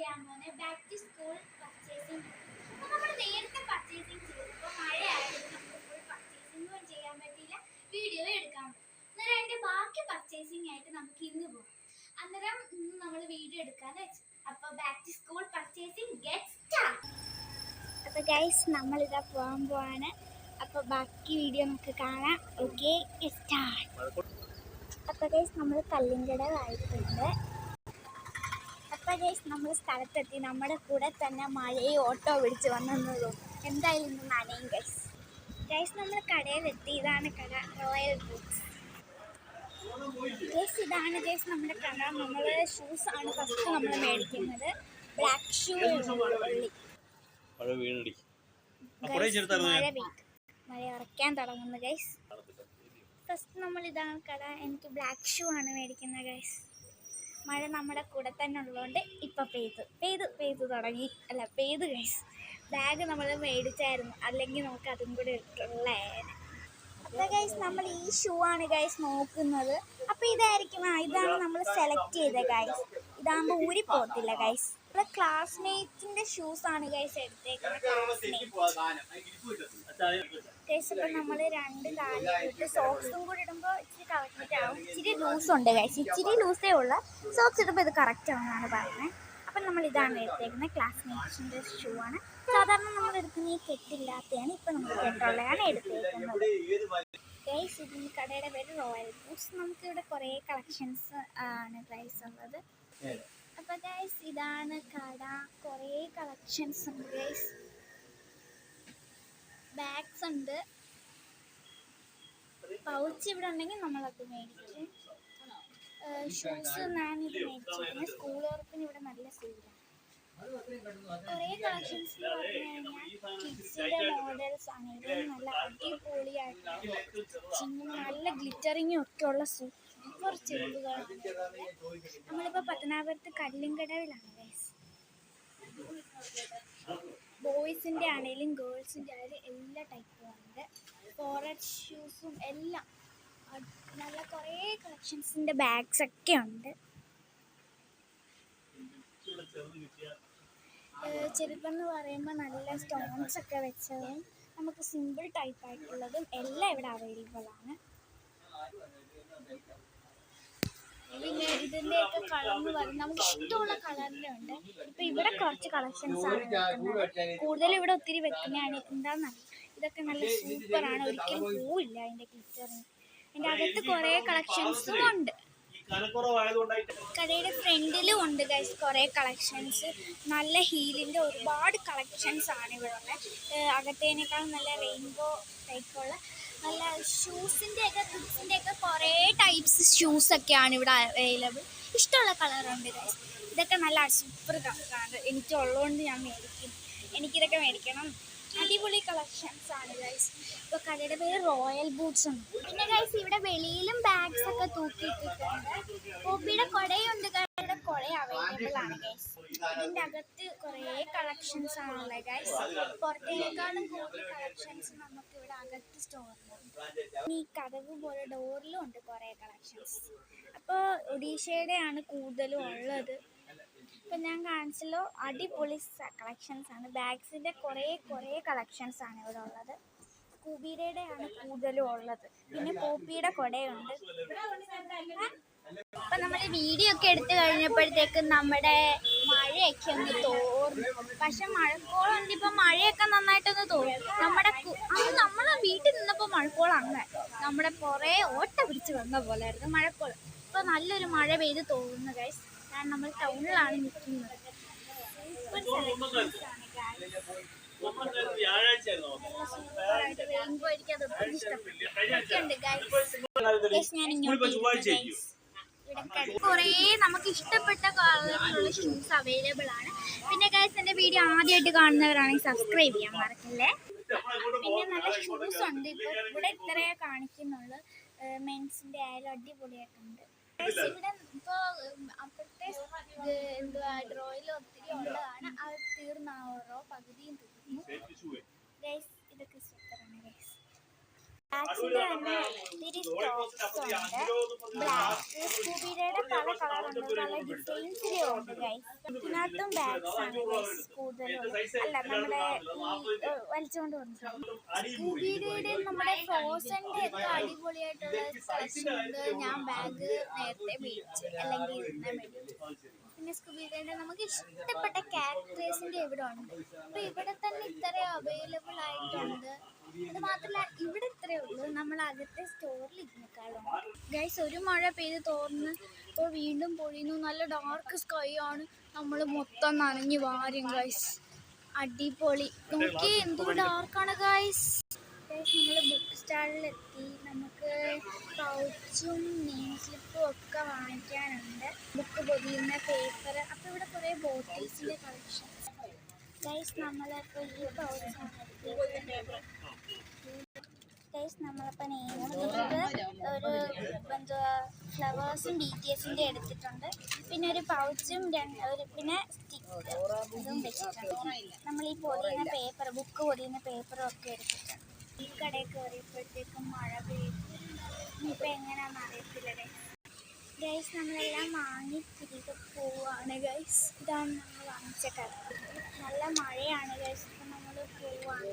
ചെയ്യാൻ പോകുന്നത് back to school purchasing. അപ്പോൾ നമ്മൾ നേരത്തെ പർച്ചേസിംഗ് ചെയ്തപ്പോൾ മഴയായിരുന്നു, നമുക്ക് ഫുൾ പർച്ചേസിംഗ് ചെയ്യാൻ പറ്റിയില്ല, വീഡിയോ എടുക്കാൻ പറ്റും. അന്നേരം അതിൻ്റെ ബാക്കി പർച്ചേസിംഗ് ആയിട്ട് നമുക്ക് ഇന്ന് പോകാം. അന്നേരം ഇന്ന് നമ്മൾ വീഡിയോ എടുക്കാന്ന് വെച്ചു. അപ്പോൾ back to school purchasing get start. അപ്പോൾ ഗൈസ് നമ്മളിതാ പോകാൻ പോവാണ്. അപ്പോൾ ബാക്കി വീഡിയോ നമുക്ക് കാണാം. Okay start. അപ്പോൾ ഗൈസ് നമ്മൾ കല്ലിങ്കടവായിട്ടുണ്ട്. അപ്പോൾ ഗൈസ് നമ്മൾ സ്ഥലത്തെത്തി. നമ്മുടെ കൂടെ തന്നെ മഴയും ഓട്ടോ പിടിച്ച് വന്നതും എന്തായാലും ഇന്ന് നനയും ഗൈസ്. ഗൈസ് നമ്മൾ കടയിലെത്തി. ഇതാണ് കട, റോയൽ ബൂട്ട്സ്. ഗൈസ് ഇതാണ് ഗൈസ് നമ്മുടെ കട. നമ്മൾ ഷൂസാണ് ഫസ്റ്റ് നമ്മൾ മേടിക്കുന്നത്. ബ്ലാക്ക് ഷൂ ഉള്ളി. മഴ ഉറക്കാൻ തുടങ്ങുന്നു ഗൈസ്. ഫസ്റ്റ് നമ്മൾ ഇതാണ് കട. എനിക്ക് ബ്ലാക്ക് ഷൂ ആണ് മേടിക്കുന്നത് ഗൈസ്. മഴ നമ്മുടെ കൂടെ തന്നെ ഉള്ളതുകൊണ്ട് ഇപ്പം പെയ്തു തുടങ്ങി. പെയ്തു ഗൈസ്. ബാഗ് നമ്മൾ മേടിച്ചായിരുന്നു, അല്ലെങ്കിൽ നമുക്ക് അതും കൂടെ ഇട്ടുള്ളതാണ്. അപ്പോൾ ഗൈസ് നമ്മൾ ഈ ഷൂ ആണ് ഗൈസ് നോക്കുന്നത്. അപ്പോൾ ഇതാണ് നമ്മൾ സെലക്ട് ചെയ്ത ഗൈസ്. ഇതാകുമ്പോൾ ഊരി പോകത്തില്ല ഗൈസ്. നമ്മൾ ക്ലാസ്മേറ്റിൻ്റെ ഷൂസാണ് ഗൈസ് എടുത്തേക്കുന്നത്. ഗൈസ് ഇപ്പം നമ്മൾ 2 കാലിട്ട് സോക്സും കൂടി ഇടുമ്പോൾ ഇച്ചിരി കറക്റ്റ് ആവും. ഇച്ചിരി ലൂസുണ്ട് ഗൈസ്, ഇച്ചിരി ലൂസേ ഉള്ളൂ. സോക്സ് ഇടുമ്പോൾ ഇത് കറക്റ്റ് ആവുമെന്നാണ് പറയുന്നത്. അപ്പം നമ്മൾ ഇതാണ് എടുത്തേക്കുന്നത്, ക്ലാസ്മേറ്റ്സിൻ്റെ ഷൂ ആണ്. സാധാരണ നമ്മൾ എടുക്കുന്ന ഈ കെട്ടില്ലാത്തതാണ്, ഇപ്പം നമ്മൾ കെട്ടുള്ളതാണ് എടുത്തേക്കുന്നത് ഗൈസ്. ഇതിന് കടയുടെ പേര് റോയൽ ബൂട്ട്സ്. നമുക്കിവിടെ കുറേ കളക്ഷൻസ് ആണ് ഗൈസ് ഉള്ളത്. അപ്പോൾ ഗൈസ് ഇതാണ് കട. കുറേ കളക്ഷൻസ് ഉണ്ട് ഗൈസ്. ബാഗ്സ് ഉണ്ട്, പൗച്ച് ഇവിടെ ഉണ്ടെങ്കിൽ നമ്മളത് മേടിക്കും. ഷൂസ് ഞാനിത് മേടിച്ചിരിക്കുന്നത്. സ്കൂൾ ഉറപ്പിന് ഇവിടെ നല്ല സെയിലാണ്. കുറേ കളക്ഷൻസ് എന്ന് പറഞ്ഞു കഴിഞ്ഞാൽ കിഡ്സിൻ്റെ മോഡൽസ് ആണ്. ഇത് നല്ല അടിപൊളിയായിട്ട് നല്ല ഗ്ലിറ്ററിങ്ങും ഒക്കെ ഉള്ള സൂപ്പർ ചെരുപ്പുകളാണ്. നമ്മളിപ്പോൾ പത്തനാപുരത്ത് കല്ലിങ്കടവിലാണ് ഗൈസ്. ബോയ്സിൻ്റെ ആണെങ്കിലും ഗേൾസിൻ്റെ ആണെങ്കിലും എല്ലാ ടൈപ്പും ഉണ്ട്. ഫോറസ്റ്റ് ഷൂസും എല്ലാം നല്ല കുറേ കളക്ഷൻസിൻ്റെ ബാഗ്സൊക്കെ ഉണ്ട്. ചെരുപ്പെന്ന് പറയുമ്പോൾ നല്ല സ്റ്റോൺസ് ഒക്കെ വെച്ചതും നമുക്ക് സിമ്പിൾ ടൈപ്പായിട്ടുള്ളതും എല്ലാം ഇവിടെ അവൈലബിൾ ആണ്. പിന്നെ ഇതിൻ്റെയൊക്കെ കളർ എന്ന് പറയുന്നത് നമുക്ക് ഇഷ്ടമുള്ള കളറിലുണ്ട്. ഇപ്പം ഇവിടെ കുറച്ച് കളക്ഷൻസ് ആണ് വെക്കുന്നത്. കൂടുതലും ഇവിടെ ഒത്തിരി വെക്കുന്നതാണ്. എന്താണെന്നറിയാം, ഇതൊക്കെ നല്ല സൂപ്പറാണ്, ഒരിക്കലും പോവില്ല അതിൻ്റെ ഗ്ലിറ്ററിങ്. അതിൻ്റെ അകത്ത് കുറേ കളക്ഷൻസും ഉണ്ട്. കടയുടെ ഫ്രണ്ടിലും ഉണ്ട് ഗൈസ് കുറേ കളക്ഷൻസ്. നല്ല ഹീലിൻ്റെ ഒരുപാട് കളക്ഷൻസ് ആണ് ഇവിടെ ഉള്ളത്. അകത്തേനേക്കാളും നല്ല റെയിൻബോ ടൈപ്പുള്ള നല്ല ഷൂസിൻ്റെയൊക്കെ കിഡ്സിൻ്റെയൊക്കെ കുറേ ടൈപ്സ് ഷൂസൊക്കെയാണ് ഇവിടെ അവൈലബിൾ. ഇഷ്ടമുള്ള കളറുണ്ട് ഗൈസ്. ഇതൊക്കെ നല്ല സൂപ്പർ കളറാണ്. എനിക്കുള്ളതുകൊണ്ട് ഞാൻ മേടിക്കും. എനിക്കിതൊക്കെ മേടിക്കണം. അടിപൊളി കളക്ഷൻസ് ആണ് ഗൈസ്. ഇപ്പോൾ കടയുടെ പേര് റോയൽ ബൂട്ട്സ് ഉണ്ട്. പിന്നെ ഗൈസ് ഇവിടെ വെളിയിലും ബാഗ്സ് ഒക്കെ തൂക്കിയിട്ടിട്ടുണ്ട്. പോപ്പിയുടെ കുടയുണ്ട്. കടയുടെ കുട അവൈലബിൾ ആണ് ഗൈസ്. ഇതിൻ്റെ അകത്ത് കുറേ കളക്ഷൻസ് ആണുള്ളത് ഗൈസ്. പുറത്തേക്കാളും കൂടുതൽ കളക്ഷൻസ് നമുക്ക് ഇവിടെ അകത്ത് സ്റ്റോറിലുണ്ട്. ഈ കതവ് പോലെ ഡോറിലും ഉണ്ട് കുറേ കളക്ഷൻസ്. അപ്പോൾ ഒഡീഷയുടെ ആണ് കൂടുതലും ഉള്ളത്. ഇപ്പം ഞാൻ കാണിച്ചല്ലോ, അടിപൊളി കളക്ഷൻസ് ആണ്. ബാഗ്സിൻ്റെ കുറേ കളക്ഷൻസ് ആണ് ഇവിടെ ഉള്ളത്. സ്കൂബിയുടെ ആണ് കൂടുതലും ഉള്ളത്. പിന്നെ പോപ്പിയുടെ കുടയുണ്ട്. അപ്പം നമ്മൾ വീഡിയോ ഒക്കെ എടുത്ത് കഴിഞ്ഞപ്പോഴത്തേക്കും നമ്മുടെ മഴയൊക്കെ ഒന്ന് തോർന്നു. പക്ഷെ മഴക്കോളുണ്ട്. ഇപ്പം മഴയൊക്കെ നന്നായിട്ടൊന്ന് തോന്നും. നമ്മൾ വീട്ടിൽ നിന്നപ്പോൾ മഴക്കോളം അങ്ങനെ നമ്മുടെ കുറേ ഓട്ട പിടിച്ച് വന്ന പോലെയായിരുന്നു മഴക്കോൾ. ഇപ്പോൾ നല്ലൊരു മഴ പെയ്ത് തോന്നുന്നു ഗൈസ്. കാരണം നമ്മൾ ടൗണിലാണ് നിൽക്കുന്നത്. റെയിൻബോ എനിക്ക് അത് ഇഷ്ടപ്പെട്ടു. കുറേ നമുക്ക് ഇഷ്ടപ്പെട്ട കളറിലുള്ള ഷൂസ് അവൈലബിൾ ആണ്. പിന്നെ ഗൈസ് എൻ്റെ വീഡിയോ ആദ്യമായിട്ട് കാണുന്നവരാണെങ്കിൽ സബ്സ്ക്രൈബ് ചെയ്യാൻ മറക്കല്ലേ. പിന്നെ നല്ല ഷൂസ് ഉണ്ട്. ഇപ്പോൾ ഇവിടെ ഇത്രയേ കാണിക്കുന്നുള്ളൂ. മെൻസിൻ്റെ ആയാലും അടിപൊളിയായിട്ടുണ്ട്. ഇവിടെ ഇപ്പോൾ അപ്പോഴത്തെ ഡ്രോയിൽ ഒത്തിരി ഉള്ളതാണ്. അത് തീർന്നാവോ, പകുതിയും തീർന്നു ഗൈസ്. ഇതൊക്കെ സൂപ്പറാണ് ഗൈസ്. ബാഗ്സിൻ്റെ തന്നെ ഒത്തിരി ഒത്തിരി സ്റ്റോക്സ് ഉണ്ട്. ബ്ലാക്ക് സ്കൂബിയുടെ പല കളറുണ്ട്, പല ഡിസൈൻസിലും ഉണ്ട് ഗൈസ്. ഇതിനകത്തും ബാഗ്സ് ആണ് ഗൈസ് കൂടുതലുള്ളത്. അല്ല, നമ്മുടെ ഈ വലിച്ചുകൊണ്ട് വന്നിട്ടുണ്ട്. സ്കൂബിയുടെ നമ്മുടെ ഫ്രോസന്റെ ഒക്കെ അടിപൊളിയായിട്ടുള്ള കളക്ഷൻ ഉണ്ട്. ഞാൻ ബാഗ് നേരത്തെ മേടിച്ച്, അല്ലെങ്കിൽ ഇന്ന് മേടിച്ചു. പിന്നെ സ്കൂബിയുടെ നമുക്ക് ഇഷ്ടപ്പെട്ട ക്യാരക്ടേഴ്സിന്റെ ഇവിടെ ഉണ്ട്. അപ്പൊ ഇവിടെ തന്നെ ഇത്രയും അവൈലബിൾ ആയിട്ടുണ്ട്. അത് മാത്രമല്ല ഇവിടെ ഇത്രയേ ഉള്ളൂ, നമ്മൾ അകത്തെ സ്റ്റോറിൽ ഇതിനേക്കാളും. ഗൈസ്, ഒരു മഴ പെയ്ത് തോർന്ന് ഇപ്പോൾ വീണ്ടും പൊഴിയുന്നു. നല്ല ഡാർക്ക് സ്കൈ ആണ്. നമ്മൾ മൊത്തം നനഞ്ഞു വാരും ഗൈസ്. അടിപൊളി. നോക്കി എന്തോ ഡാർക്കാണ് ഗൈസ്. നമ്മൾ ബുക്ക് സ്റ്റാളിലെത്തി. നമുക്ക് പൗച്ചും നെയിം സ്ലിപ്പും ഒക്കെ വാങ്ങിക്കാനുണ്ട്. Book പൊതിയുന്ന paper. അപ്പോൾ ഇവിടെ കുറേ ബോട്ടിൽസിൻ്റെ കളക്ഷൻസ്. ഗൈസ്, നമ്മളിപ്പോൾ ഈ പൗച്ചാണ് ഗൈസ്. നമ്മളിപ്പോൾ നെയിം സ്ലിപ്പ്, ഒരു എന്തുവാ ഫ്ലവേഴ്സും BTSന്റെ എടുത്തിട്ടുണ്ട്. പിന്നെ ഒരു പൗച്ചും പിന്നെ സ്റ്റിക്കർ ഇതും വെച്ചിട്ടുണ്ട്. നമ്മൾ ഈ പൊതിയുന്ന പേപ്പർ, ബുക്ക് പൊതിയുന്ന പേപ്പറും ഒക്കെ എടുത്തിട്ടുണ്ട്. ഈ കടയിൽ കയറിയപ്പോഴത്തേക്കും മഴ പെയ്തു. ഇനിയിപ്പോൾ എങ്ങനെയാണെന്ന് അറിയത്തില്ല ഗൈസ്. നമ്മളെല്ലാം വാങ്ങി തിരികെ പോവാണ് ഗൈസ്. ഇതാണ് നമ്മൾ വാങ്ങിച്ച കട. നല്ല മഴയാണ് ഗൈസ്. ഇപ്പം നമ്മൾ പോവാണ്.